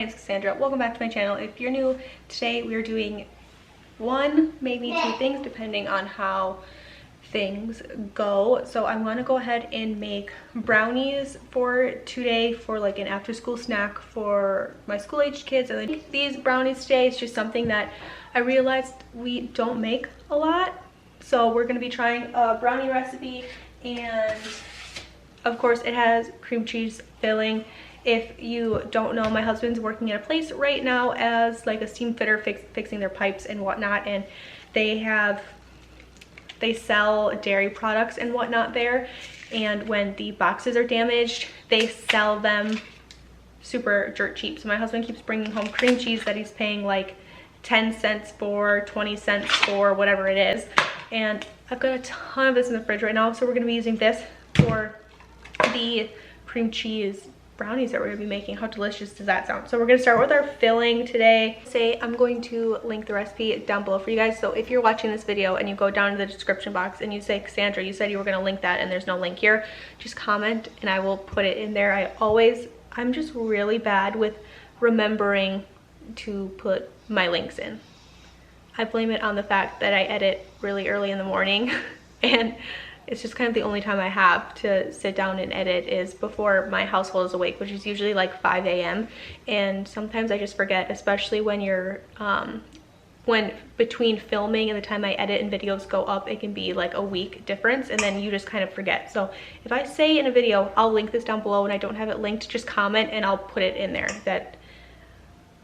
It's Cassandra. Welcome back to my channel. If you're new, today we are doing one, maybe two things depending on how things go. So I'm gonna go ahead and make brownies for today for like an after school snack for my school aged kids. And then these brownies today, it's just something that I realized we don't make a lot. So we're gonna be trying a brownie recipe, and of course it has cream cheese filling. If you don't know, my husband's working at a place right now as like a steam fitter, fixing their pipes and whatnot, and they sell dairy products and whatnot there, and when the boxes are damaged they sell them super dirt cheap. So my husband keeps bringing home cream cheese that he's paying like 10 cents for, 20 cents for, whatever it is, and I've got a ton of this in the fridge right now. So we're going to be using this for the cream cheese brownies that we're gonna be making. How delicious does that sound? So we're gonna start with our filling today. I'm going to link the recipe down below for you guys. So if you're watching this video and you go down to the description box and you say, Cassandra, you said you were gonna link that and there's no link here, just comment and I will put it in there. I'm just really bad with remembering to put my links in. I blame it on the fact that I edit really early in the morning and it's just kind of the only time I have to sit down and edit is before my household is awake, which is usually like 5 a.m. And sometimes I just forget, especially when you're, when between filming and the time I edit and videos go up, it can be like a week difference, and then you just kind of forget. So if I say in a video, I'll link this down below and I don't have it linked, just comment and I'll put it in there.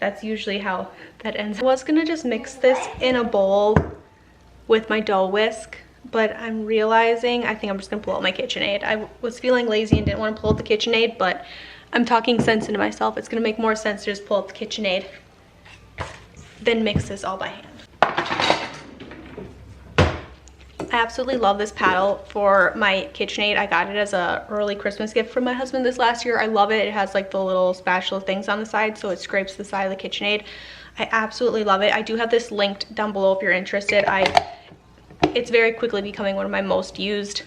That's usually how that ends. I was gonna just mix this in a bowl with my dough whisk, but I'm realizing I think I'm just gonna pull out my KitchenAid. I was feeling lazy and didn't want to pull out the KitchenAid, but I'm talking sense into myself. It's gonna make more sense to just pull out the KitchenAid than mix this all by hand. I absolutely love this paddle for my KitchenAid. I got it as a early Christmas gift from my husband this last year. I love it. It has like the little spatula things on the side, so it scrapes the side of the KitchenAid. I absolutely love it. I do have this linked down below if you're interested. It's very quickly becoming one of my most used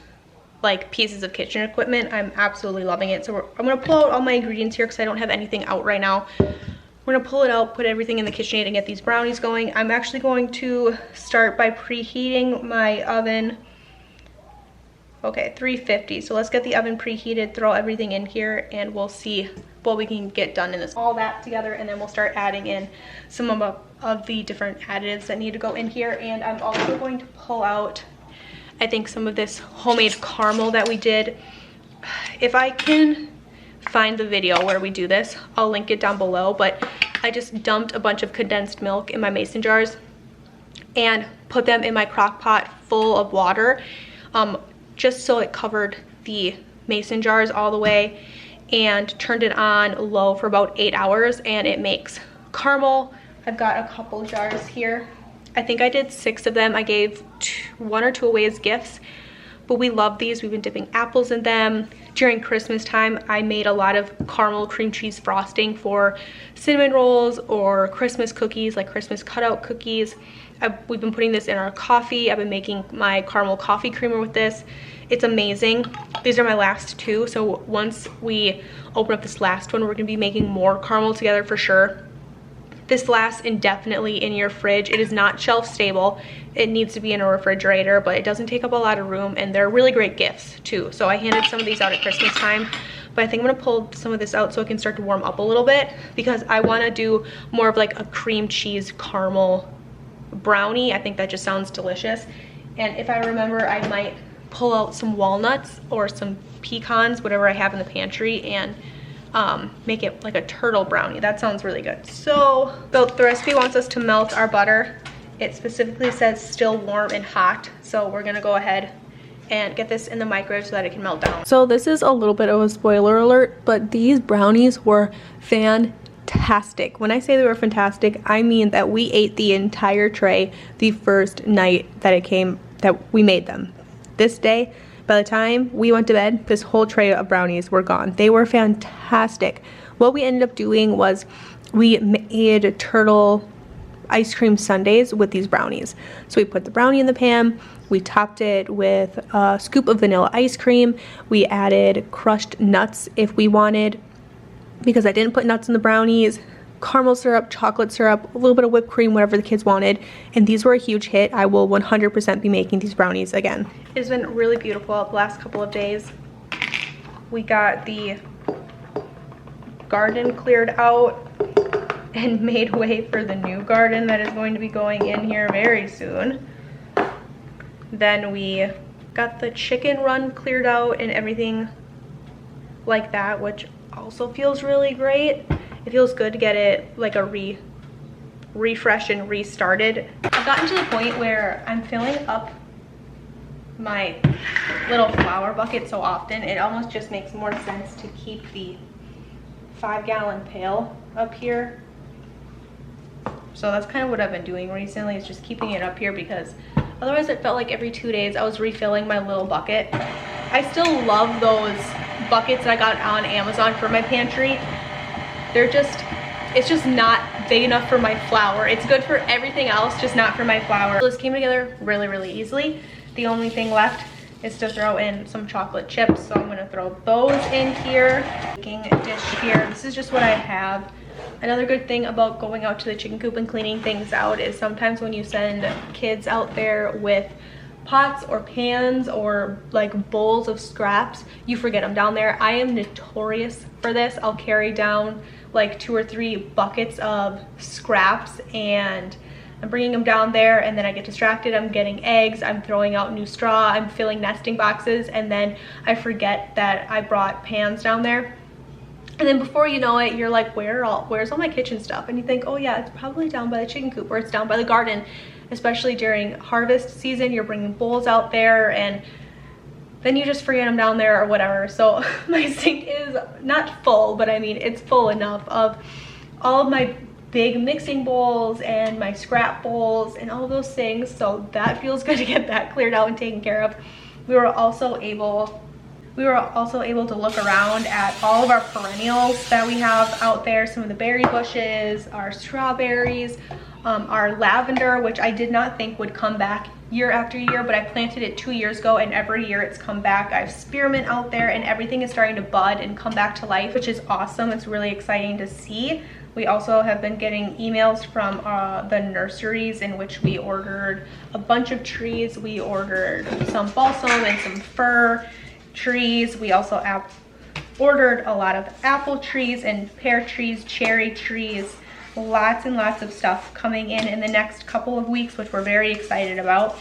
like pieces of kitchen equipment. I'm absolutely loving it. So I'm gonna pull out all my ingredients here because I don't have anything out right now. We're gonna pull it out, put everything in the KitchenAid and get these brownies going. I'm actually going to start by preheating my oven. Okay, 350. So let's get the oven preheated, throw everything in here, and we'll see what we can get done in this. All that together, and then we'll start adding in some of the different additives that need to go in here. And I'm also going to pull out, I think, some of this homemade caramel that we did. If I can find the video where we do this, I'll link it down below, but I just dumped a bunch of condensed milk in my mason jars and put them in my crock pot full of water, just so it covered the mason jars all the way, and turned it on low for about 8 hours, and it makes caramel. I've got a couple jars here. I think I did 6 of them. I gave 1 or 2 away as gifts, but we love these. We've been dipping apples in them. During Christmas time, I made a lot of caramel cream cheese frosting for cinnamon rolls or Christmas cookies, like Christmas cutout cookies. We've been putting this in our coffee. I've been making my caramel coffee creamer with this. It's amazing. These are my last 2, so once we open up this last one, we're gonna be making more caramel together for sure. This lasts indefinitely in your fridge. It is not shelf stable. It needs to be in a refrigerator, but it doesn't take up a lot of room, and they're really great gifts too. So I handed some of these out at Christmas time, but I think I'm gonna pull some of this out so it can start to warm up a little bit, because I wanna do more of like a cream cheese caramel brownie. I think that just sounds delicious. And if I remember, I might pull out some walnuts or some pecans, whatever I have in the pantry, and make it like a turtle brownie. That sounds really good. So the recipe wants us to melt our butter. It specifically says still warm and hot, so we're gonna go ahead and get this in the microwave so that it can melt down. So this is a little bit of a spoiler alert, but these brownies were fantastic. When I say they were fantastic, I mean that we ate the entire tray the first night that we made them. This day, by the time we went to bed, this whole tray of brownies were gone. They were fantastic. What we ended up doing was we made turtle ice cream sundaes with these brownies. So we put the brownie in the pan, we topped it with a scoop of vanilla ice cream, we added crushed nuts if we wanted, because I didn't put nuts in the brownies. caramel syrup, chocolate syrup, a little bit of whipped cream, whatever the kids wanted, and these were a huge hit. I will 100% be making these brownies again. It's been really beautiful the last couple of days. We got the garden cleared out and made way for the new garden that is going to be going in here very soon. Then we got the chicken run cleared out and everything like that, which also feels really great. It feels good to get it like a refresh and restarted. I've gotten to the point where I'm filling up my little flour bucket so often, it almost just makes more sense to keep the 5-gallon pail up here. So that's kind of what I've been doing recently, is just keeping it up here, because otherwise it felt like every 2 days I was refilling my little bucket. I still love those buckets that I got on Amazon for my pantry. It's just not big enough for my flour. It's good for everything else, just not for my flour. So this came together really, really easily. The only thing left is to throw in some chocolate chips. So I'm gonna throw those in here. Baking dish here. This is just what I have. Another good thing about going out to the chicken coop and cleaning things out is sometimes when you send kids out there with pots or pans or like bowls of scraps, you forget them down there. I am notorious for this. I'll carry down like 2 or 3 buckets of scraps, and I'm bringing them down there, and then I get distracted. I'm getting eggs, I'm throwing out new straw, I'm filling nesting boxes, and then I forget that I brought pans down there. And then before you know it, you're like, where's all my kitchen stuff? And you think, oh yeah, it's probably down by the chicken coop, or it's down by the garden. Especially during harvest season, you're bringing bowls out there, and then you just forget them down there or whatever. So my sink is not full, but I mean, it's full enough of all of my big mixing bowls and my scrap bowls and all of those things. So that feels good to get that cleared out and taken care of. We were also able to look around at all of our perennials that we have out there. Some of the berry bushes, our strawberries, our lavender, which I did not think would come back year after year, but I planted it 2 years ago and every year it's come back. I have spearmint out there and everything is starting to bud and come back to life, which is awesome. It's really exciting to see. We also have been getting emails from the nurseries in which we ordered a bunch of trees. We ordered some balsam and some fir trees. We also ordered a lot of apple trees and pear trees, cherry trees, lots and lots of stuff coming in the next couple of weeks, which we're very excited about.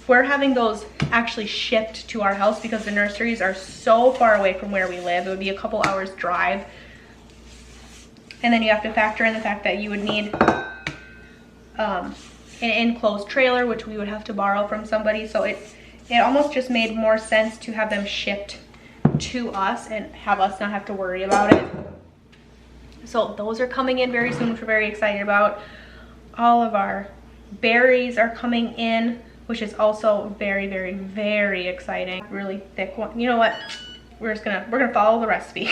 We're having those actually shipped to our house because the nurseries are so far away from where we live. It would be a couple hours drive. And then you have to factor in the fact that you would need an enclosed trailer, which we would have to borrow from somebody. So it almost just made more sense to have them shipped to us and have us not have to worry about it. So those are coming in very soon, which we're very excited about. All of our berries are coming in, which is also very, very, very exciting. Really thick one. You know what? We're gonna follow the recipe.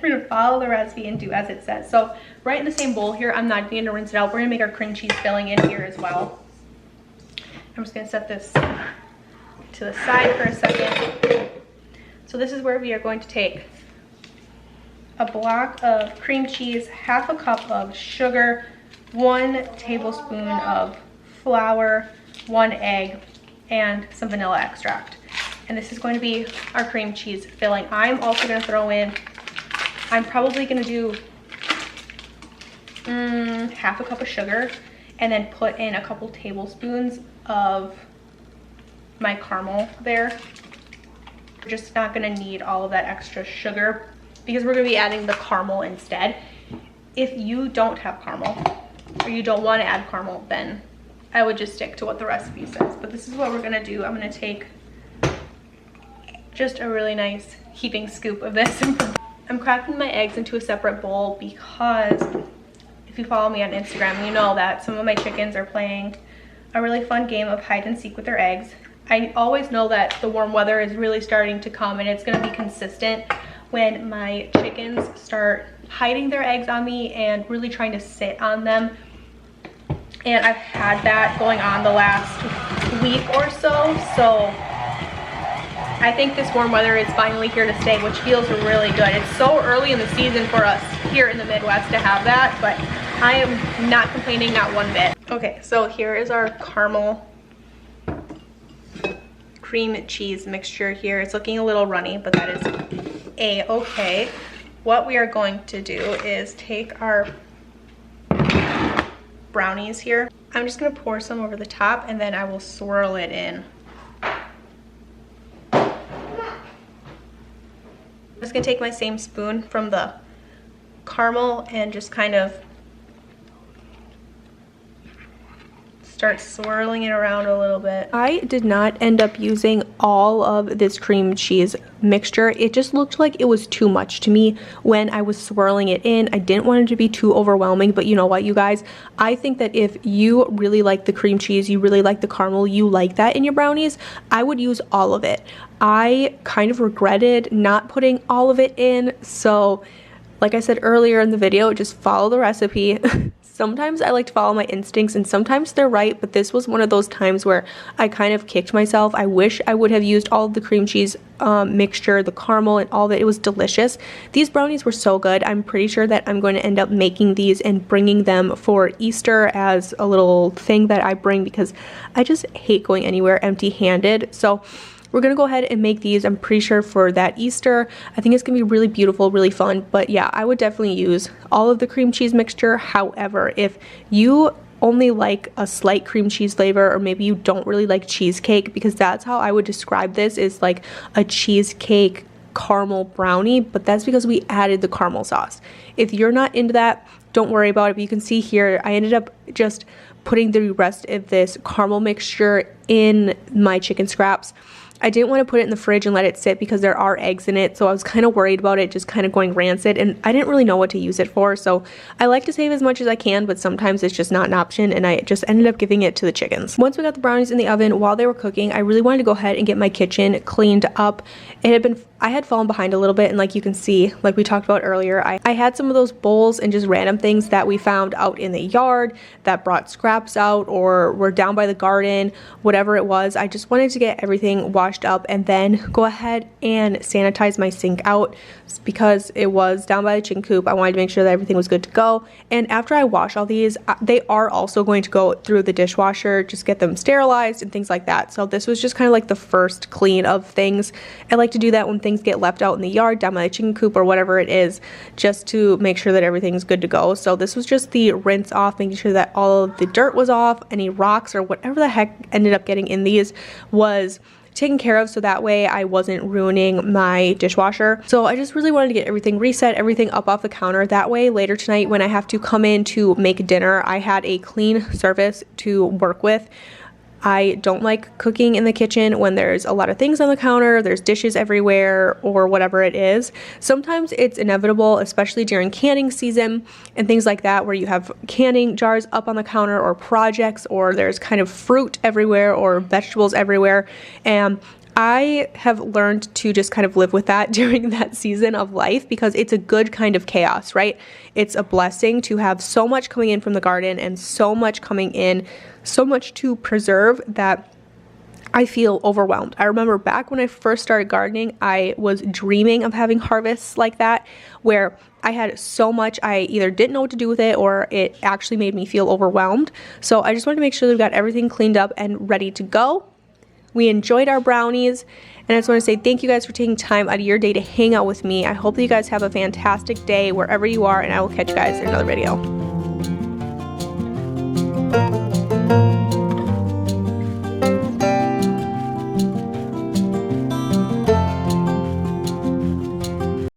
We're gonna follow the recipe and do as it says. So right in the same bowl here, I'm not gonna rinse it out. We're gonna make our cream cheese filling in here as well. I'm just gonna set this to the side for a second. So this is where we are going to take a block of cream cheese, half a cup of sugar, 1 tablespoon of flour, 1 egg, and some vanilla extract. And this is going to be our cream cheese filling. I'm also going to throw in, I'm probably going to do half a cup of sugar, and then put in a couple tablespoons of my caramel there. We're just not going to need all of that extra sugar because we're going to be adding the caramel instead. If you don't have caramel or you don't want to add caramel, then I would just stick to what the recipe says. But this is what we're going to do. I'm going to take just a really nice heaping scoop of this. I'm cracking my eggs into a separate bowl because if you follow me on Instagram, you know that some of my chickens are playing a really fun game of hide and seek with their eggs. I always know that the warm weather is really starting to come, and it's going to be consistent when my chickens start hiding their eggs on me and really trying to sit on them. And I've had that going on the last week or so. So I think this warm weather is finally here to stay, which feels really good. It's so early in the season for us here in the Midwest to have that, but I am not complaining, not one bit. Okay, so here is our caramel cream cheese mixture here. It's looking a little runny, but that is a-okay. What we are going to do is take our brownies here. I'm just gonna pour some over the top and then I will swirl it in. I'm just gonna take my same spoon from the caramel and just kind of start swirling it around a little bit. I did not end up using all of this cream cheese mixture. It just looked like it was too much to me when I was swirling it in. I didn't want it to be too overwhelming, but you know what, you guys? I think that if you really like the cream cheese, you really like the caramel, you like that in your brownies, I would use all of it. I kind of regretted not putting all of it in, so like I said earlier in the video, just follow the recipe. Sometimes I like to follow my instincts and sometimes they're right, but this was one of those times where I kind of kicked myself. I wish I would have used all of the cream cheese mixture, the caramel and all of it. It was delicious. These brownies were so good. I'm pretty sure that I'm going to end up making these and bringing them for Easter as a little thing that I bring because I just hate going anywhere empty-handed. So we're gonna go ahead and make these, I'm pretty sure, for that Easter. I think it's gonna be really beautiful, really fun, but yeah, I would definitely use all of the cream cheese mixture. However, if you only like a slight cream cheese flavor, or maybe you don't really like cheesecake, because that's how I would describe this, is like a cheesecake caramel brownie, but that's because we added the caramel sauce. If you're not into that, don't worry about it. But you can see here, I ended up just putting the rest of this caramel mixture in my chicken scraps. I didn't want to put it in the fridge and let it sit because there are eggs in it, so I was kind of worried about it just kind of going rancid, and I didn't really know what to use it for, so I like to save as much as I can, but sometimes it's just not an option, and I just ended up giving it to the chickens. Once we got the brownies in the oven, while they were cooking, I really wanted to go ahead and get my kitchen cleaned up. I had fallen behind a little bit, and like you can see, like we talked about earlier, I had some of those bowls and just random things that we found out in the yard that brought scraps out or were down by the garden, whatever it was. I just wanted to get everything washed up and then go ahead and sanitize my sink out because it was down by the chicken coop. I wanted to make sure that everything was good to go. And after I wash all these, they are also going to go through the dishwasher, just get them sterilized and things like that. So this was just kind of like the first clean of things. I like to do that when things get left out in the yard, down by the chicken coop or whatever it is, just to make sure that everything's good to go. So this was just the rinse off, making sure that all of the dirt was off, any rocks or whatever the heck ended up getting in these was taken care of, so that way I wasn't ruining my dishwasher. So I just really wanted to get everything reset, everything up off the counter. That way later tonight when I have to come in to make dinner, I had a clean surface to work with. I don't like cooking in the kitchen when there's a lot of things on the counter, there's dishes everywhere, or whatever it is. Sometimes it's inevitable, especially during canning season and things like that, where you have canning jars up on the counter or projects, or there's kind of fruit everywhere or vegetables everywhere. And I have learned to just kind of live with that during that season of life because it's a good kind of chaos, right? It's a blessing to have so much coming in from the garden and so much coming in, so much to preserve that I feel overwhelmed. I remember back when I first started gardening, I was dreaming of having harvests like that where I had so much I either didn't know what to do with it or it actually made me feel overwhelmed. So I just wanted to make sure that we got everything cleaned up and ready to go. We enjoyed our brownies, and I just want to say thank you guys for taking time out of your day to hang out with me. I hope that you guys have a fantastic day wherever you are, and I will catch you guys in another video.